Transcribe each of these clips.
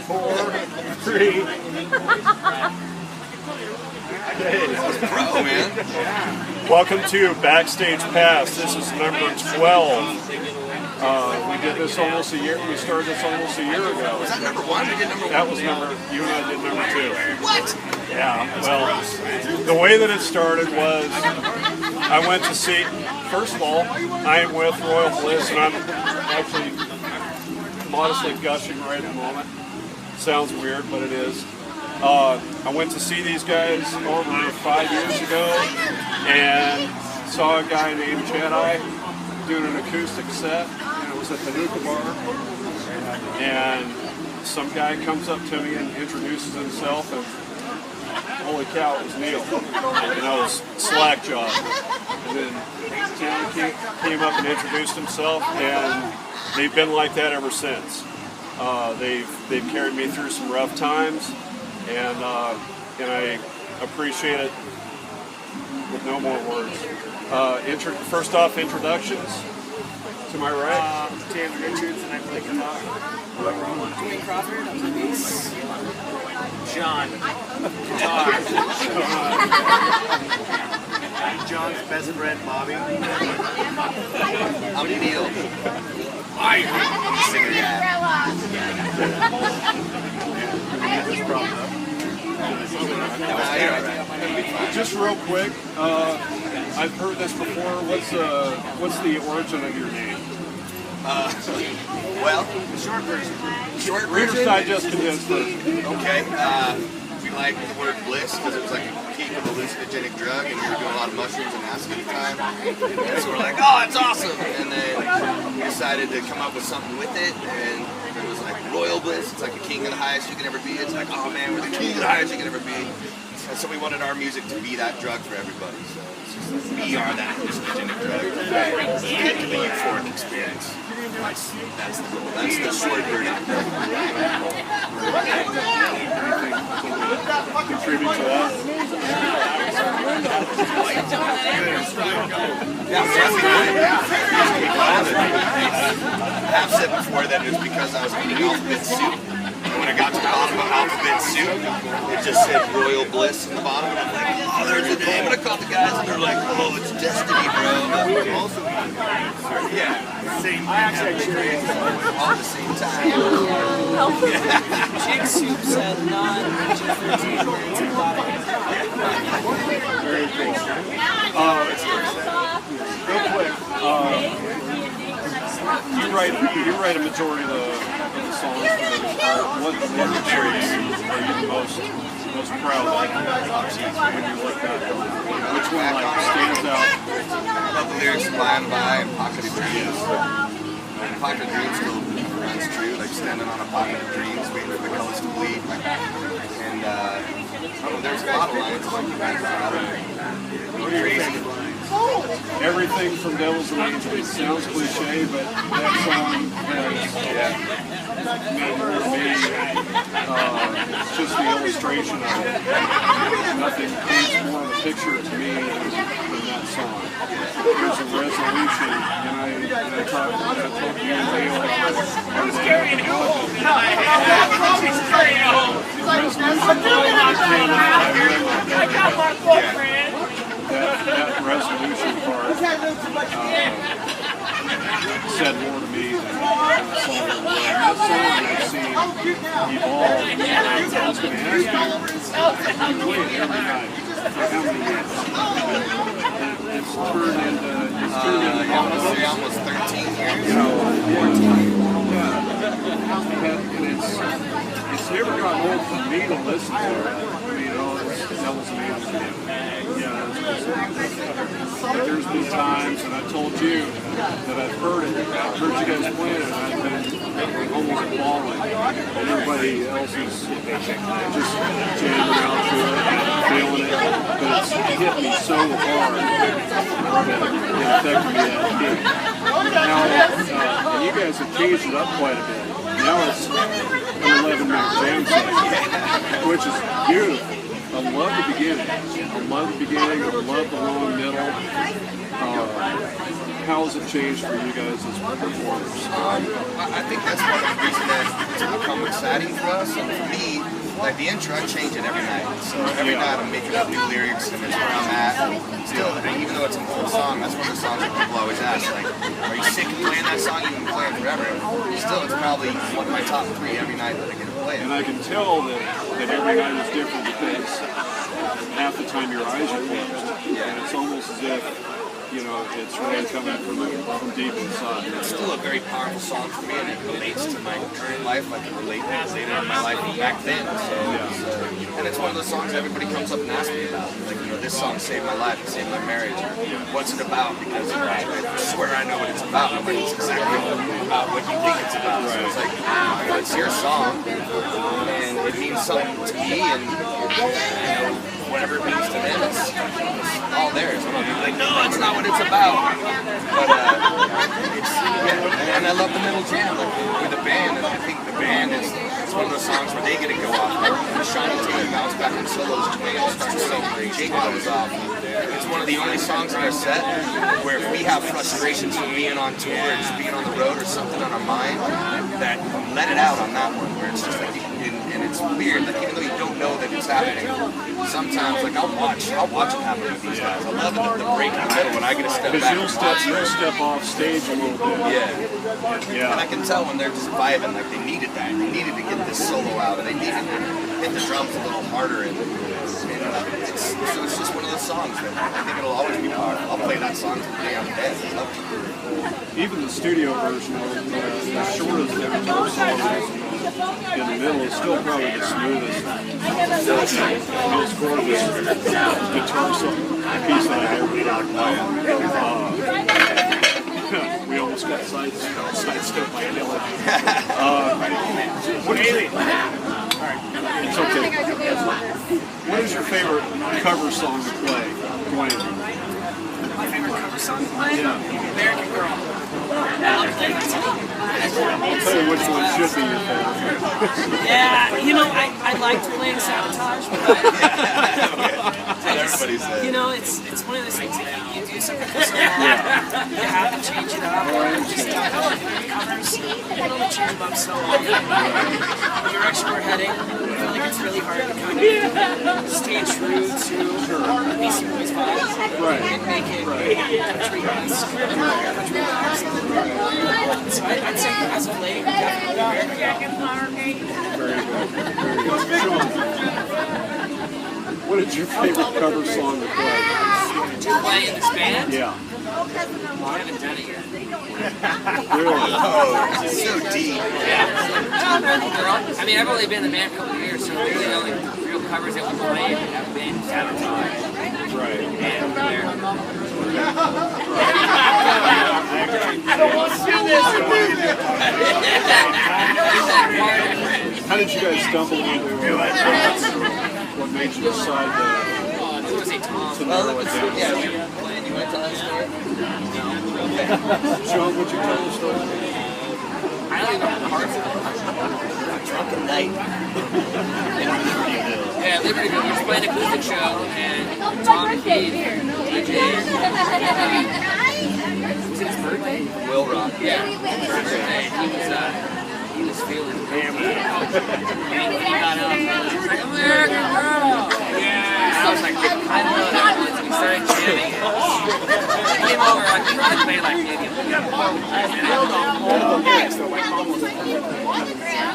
4, 3. Bro, man. Welcome to BackStage Pass. This is number 12. We did this almost a year. We started this almost a year ago. Was that number 1? We did number 1. That was number. You and I did number 2. What? Yeah. Well, the way that it started was I went to see. First of all, I am with Royal Bliss, and I'm actually modestly gushing right at the moment. Sounds weird, but it is. I went to see these guys over 5 years ago and saw a guy named Jedi doing an acoustic set, and it was at the Nuka Bar. And some guy comes up to me and introduces himself, and holy cow, it was Neil. And I was slack job. And then Tim came up and introduced himself, and they've been like that ever since. They've carried me through some rough times. And I appreciate it with no more words. First off, introductions. To my right, Taylor Richards, and I play guitar. Dwayne Crawford, I'm the bass. John, guitar. John's best friend, Bobby. I'm Neil. I'm the singer guy. Just real quick, I've heard this before. What's the origin of your name? Well, short version. Reader's Digest condensed version. Okay. We liked the word bliss because it was like a peak of a hallucinogenic drug, and we were doing a lot of mushrooms and acid at the time. And so we're like, oh, it's awesome! And then we decided to come up with something with it, and it was like Royal Bliss. It's like the king of the highest you can ever be. It's like, oh man, we're the king of the highest you can ever be. And so we wanted our music to be that drug for everybody. So it's just like, we are that hallucinogenic drug. Get to the euphoric experience. That's the goal. That's the short version. Contribute to that. I've said before that it was because I was eating alphabet soup. And when I got to the bottom of alphabet soup, it just said Royal Bliss in the bottom. And I'm like, oh, there's a name. And I called the guys, and they're like, oh, it's Destiny, bro. Yeah. Same experience. All at the same time. Jig soup said non-13 words about it. Very cool. Real quick, you write a majority of the songs. What lyrics are you the most proud of when you look back? Which one stands out? I love the lyrics Flying By and Pocket of Dreams. And Pocket of Dreams still runs true, like standing on a pocket of dreams, waiting for the colors to bleed. And there's a lot of lines like crazy. Everything from Devil's and Angels. It sounds cliche, but that song has made just the illustration of it. Nothing paints more of a picture to me than that song. There's a resolution, and I told you and Dale about Who's carrying who? He's carrying home. I got my boyfriend. That resolution part said more to me than the song. That song I've seen evolve. I was going to ask you play it every night for how many years? It's turned into almost 13 years. You know, 14. And it's never gotten old for me to listen to it. That was amazing. There's been times, and I told you that I've heard it. I've heard you guys play it, and I've been almost bawling. And everybody else is just jamming out to it, feeling it. But it's hit me so hard that it affected me that big. Now, and you guys have changed it up quite a bit. Now it's an 11-minute jam session, which is beautiful. I love the beginning. I love the long middle. how has it changed for you guys as performers? I think that's part of the reason that it's become exciting for us. And for me, like the intro, I change it every night. So every night I'm making up new lyrics, and it's where I'm at. Still, even though it's an old song, that's one of the songs that people always ask, like, are you sick of playing that song? You've been playing forever. Still, it's probably one of my top 3 every night that I get to play. And I can tell that every night is different because half the time your eyes are closed. And it's almost as if, you know, it's really coming from deep inside. It's still a very powerful song for me, and it relates to my current life. I can relate later in my life back then. So, and it's one of those songs everybody comes up and asks me about. Like, you know, this song saved my life, it saved my marriage. What's it about? Because I swear I know what it's about. Nobody knows exactly about what you think it's about. So it's like, you know, it's your song, and it means something to me, and you know, whatever it means to them, it's all theirs. I'm not like, no, that's not what it's about. But it's, and I love the middle jam, like with the band, and I think the band is one of those songs where they get to go off. And Shawnee Taylor bounce back in solos, Jermaine starts singing, Jake goes off. It's one of the only songs in our set where if we have frustrations from being on tour or just being on the road or something on our mind, that let it out on that one, where it's just like, and it's weird, like even though you don't know that it's happening, sometimes like I'll watch it happen with these guys. I love it, the break in the middle when I get to step back. Because you'll step off stage a little bit. Yeah. And I can tell when they're just vibing, like they needed that. They needed to get this solo out, and they needed to hit the drums a little harder. And it's just one of those songs that I think it'll always be powerful. I'll play that song today on dead. Even the studio version of it, as short as the guitar solo is, in the middle is still probably the smoothest, most gorgeous guitar piece that I've ever heard. We almost got sidestepped by Dylan. What is it? It's okay. What is your favorite cover song to play, Dwayne? My favorite cover song to play? Yeah. American Girl. I'll tell you which one should be your favorite. Yeah, you know, I liked playing Sabotage, but Everybody says. you know, it's one of those things that you do something for so long, you have to change it up, or just covers, you can only change them up so long. The direction we're heading, I feel like it's really hard to kind of stay true to BC Boys vibes and make it country-esque, country-esque. So I'd say as of late, definitely Very good. Sean, what is your favorite cover song to play? to play in this band. Yeah. I haven't done it yet. Really? Oh, it's so deep. I mean, I've only been in the band for a couple of years, so really the only real covers that we played have been Sabotage. Right. And there. How did you guys stumble into what made you decide It was a Tom. narrow it down? Yeah, we were playing. You went to that story? Sean, would you tell the story? I don't even have the heart for it. Drunken night. Yeah, Libertyville. We was playing a acoustic show, and Tom and Keith, DJ, was it his birthday? Will Rock. Yeah, his birthday. He was feeling hammered. And he got up and he was like, American Girl! Yeah! I was like, I don't know that one. We started jamming. He came over, like, we tried to play like maybe.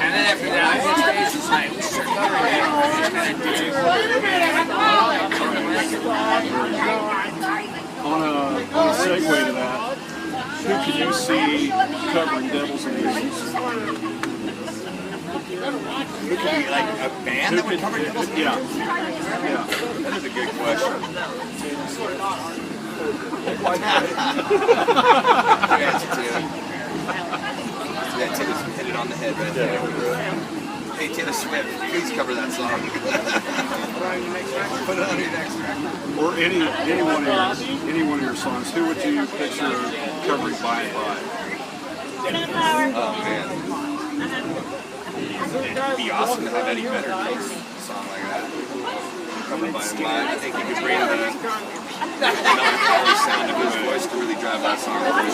And then after that, I was on stage, it's like, we started covering it. On a segue to that, who can you see covering Devils and Weasels? Who could be like a band that would cover Devils? Yeah. That is a good question. Good answer, Taylor. Yeah, Taylor's hit it on the head right there. Hey, Taylor Swift, please cover that song. Put it on your next record. Or any one of your songs, who would you picture covering By and By? Oh, man. It'd be awesome to have Eddie Vedder do a song like that. coming by him live. I think he could bring the melancholy sound of his voice to really drive that song forward.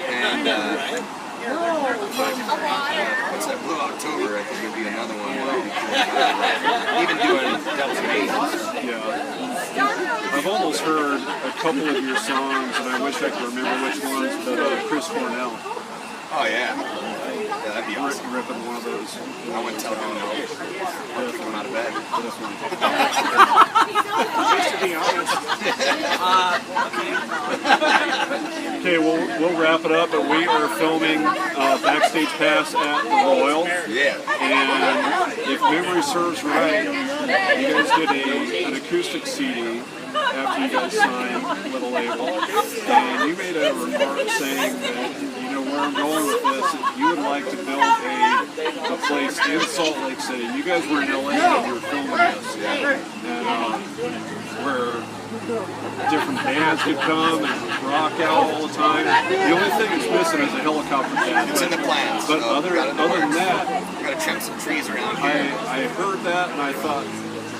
And what's that? Blue October, I think would be another one. Even doing Devil's Maze. Yeah. I've almost heard a couple of your songs, and I wish I could remember which ones, but Chris Cornell. Oh yeah. Yeah, that'd be awesome. Ripping one of those. I wouldn't tell him no. I'll kick him out of bed. To be honest. Okay, we'll wrap it up, but we are filming BackStage Pass at the Royal. Yeah. And if memory serves right, you guys did an acoustic CD after you guys signed with a label. And you made a remark saying that, you know, where I'm going with this, you would like to build a place in Salt Lake City. You guys were in LA when you were filming this. And where different bands could come and rock out all the time. The only thing it's missing is a helicopter pad. It's in the plans. But so other than that, we gotta trim some trees around here. I heard that and I thought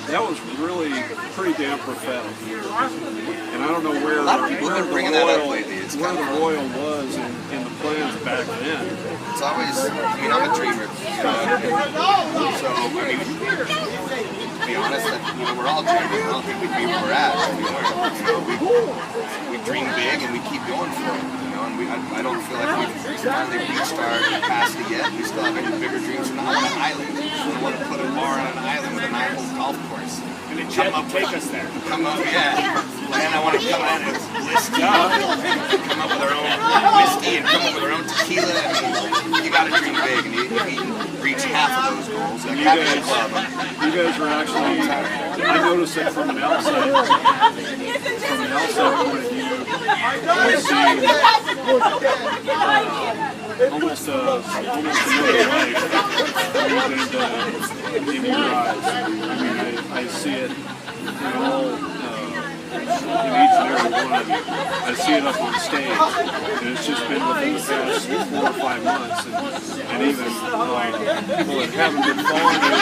that was really pretty damn prophetic. And I don't know where A lot of people have been bringing that up lately. It's where kind the of Royal was in the plans back then. It's always, I mean, I'm a dreamer. So, I mean, to be honest, you know, we're all dreamers. I don't think we'd be where we're at if we weren't. You know, we dream big and we keep going for it. You know, and I don't feel like we've finally reached our capacity yet. We still have any bigger dreams. We're not on an island. We want to put a bar on an island with a 9-hole golf course. And a jet will take us there. Come up, yeah. And I want to come in and whiskey. Come up with our own whiskey and come up with our own tequila. I mean, you got to dream big, and if you can reach half of those goals, like having a club. You guys were actually, I noticed it from an outside point of view. I see almost another life in your eyes. I mean, I see it in all. In each and every one of you. I see it up on stage, and it's just been within the past 4 or 5 months, and even people that haven't been following it,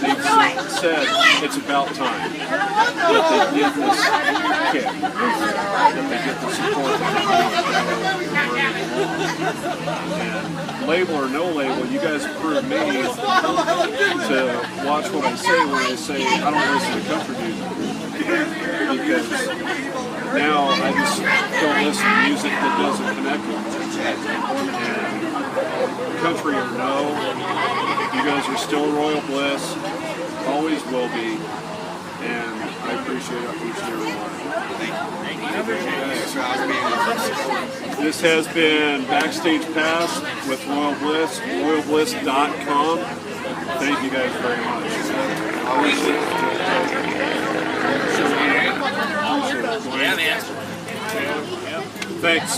they've said it's about time that they get this kick, that they get the support and label or no label, you guys have proved me to watch what I say when I say I don't listen to country music. Because now I just don't listen to music that doesn't connect with me. And country or no, you guys are still Royal Bliss, always will be, and I appreciate each and every one. Thank you. This has been BackStage Pass with Royal Bliss, royalbliss.com. Thank you guys very much. Yeah, man. Thanks.